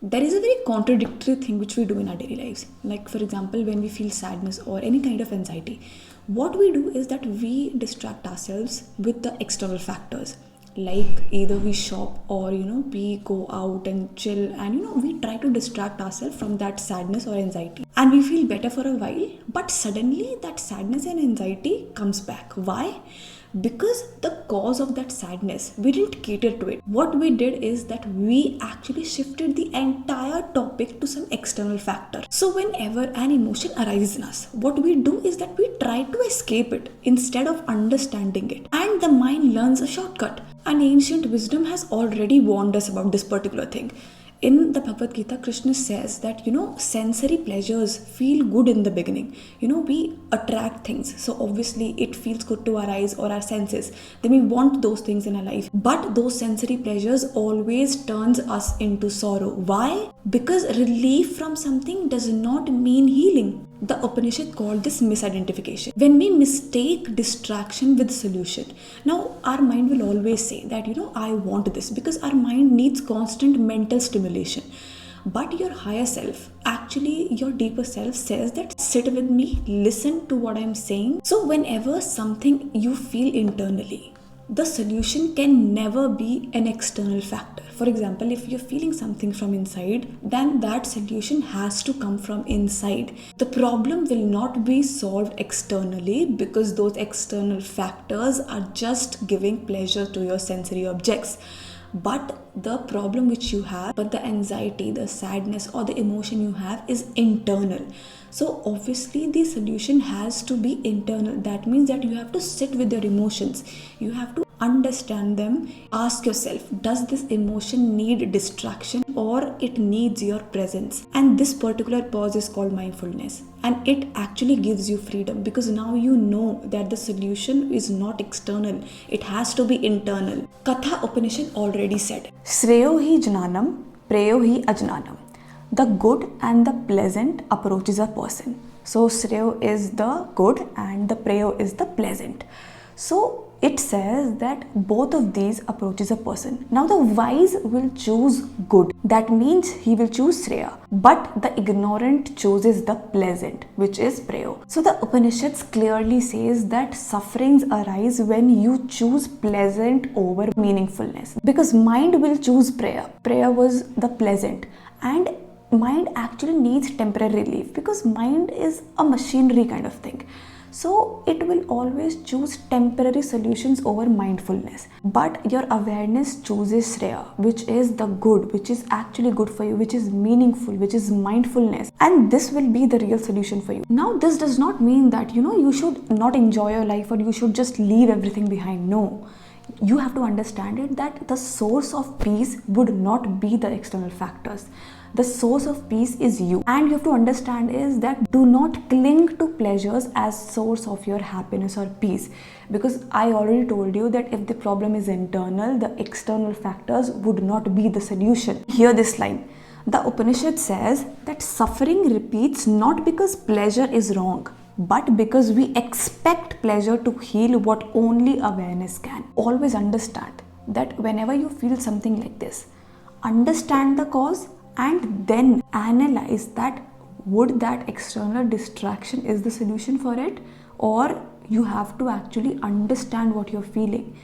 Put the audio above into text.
There is a very contradictory thing which we do in our daily lives. Like, for example, when we feel sadness or any kind of anxiety, what we do is that we distract ourselves with the external factors. Like either we shop or we go out and chill, and we try to distract ourselves from that sadness or anxiety, and we feel better for a while, but suddenly that sadness and anxiety comes back. Why? Because the cause of that sadness, we didn't cater to it. What we did is that we actually shifted the entire topic to some external factor. So whenever an emotion arises in us, what we do is that we try to escape it instead of understanding it, and the mind learns a shortcut. An ancient wisdom has already warned us about this particular thing. In the Bhagavad Gita, Krishna says that sensory pleasures feel good in the beginning. We attract things, so obviously it feels good to our eyes or our senses. Then we want those things in our life, but those sensory pleasures always turns us into sorrow. Why? Because relief from something does not mean healing. The Upanishad called this misidentification. When we mistake distraction with solution. Now, our mind will always say that, I want this, because our mind needs constant mental stimulation. But your higher self, actually your deeper self, says that sit with me, listen to what I'm saying. So whenever something you feel internally, the solution can never be an external factor. For example, if you're feeling something from inside, then that solution has to come from inside. The problem will not be solved externally, because those external factors are just giving pleasure to your sensory objects. But the problem which you have, but the anxiety, the sadness, or the emotion you have is internal. So obviously the solution has to be internal. That means that you have to sit with your emotions. You have to understand them. Ask yourself, does this emotion need distraction or it needs your presence? And this particular pause is called mindfulness, and it actually gives you freedom, because now you know that the solution is not external, it has to be internal. Katha Upanishad already said, Shreyo hi jnanam, preyo hi ajnanam. The good and the pleasant approaches a person. So Shreyo is the good and the preyo is the pleasant. So it says that both of these approaches a person. Now the wise will choose good. That means he will choose Shreya. But the ignorant chooses the pleasant, which is Preyo. So the Upanishads clearly says that sufferings arise when you choose pleasant over meaningfulness. Because mind will choose Preya. Preya was the pleasant. And mind actually needs temporary relief, because mind is a machinery kind of thing. So it will always choose temporary solutions over mindfulness. But your awareness chooses Shreya, which is the good, which is actually good for you, which is meaningful, which is mindfulness. And this will be the real solution for you. Now, this does not mean that, you should not enjoy your life or you should just leave everything behind. No. You have to understand it that the source of peace would not be the external factors. The source of peace is you, and you have to understand is that do not cling to pleasures as source of your happiness or peace, because I already told you that if the problem is internal, the external factors would not be the solution. Hear this line. The Upanishad says that suffering repeats not because pleasure is wrong, but because we expect pleasure to heal what only awareness can. Always understand that whenever you feel something like this, understand the cause and then analyze that would that external distraction is the solution for it, or you have to actually understand what you're feeling.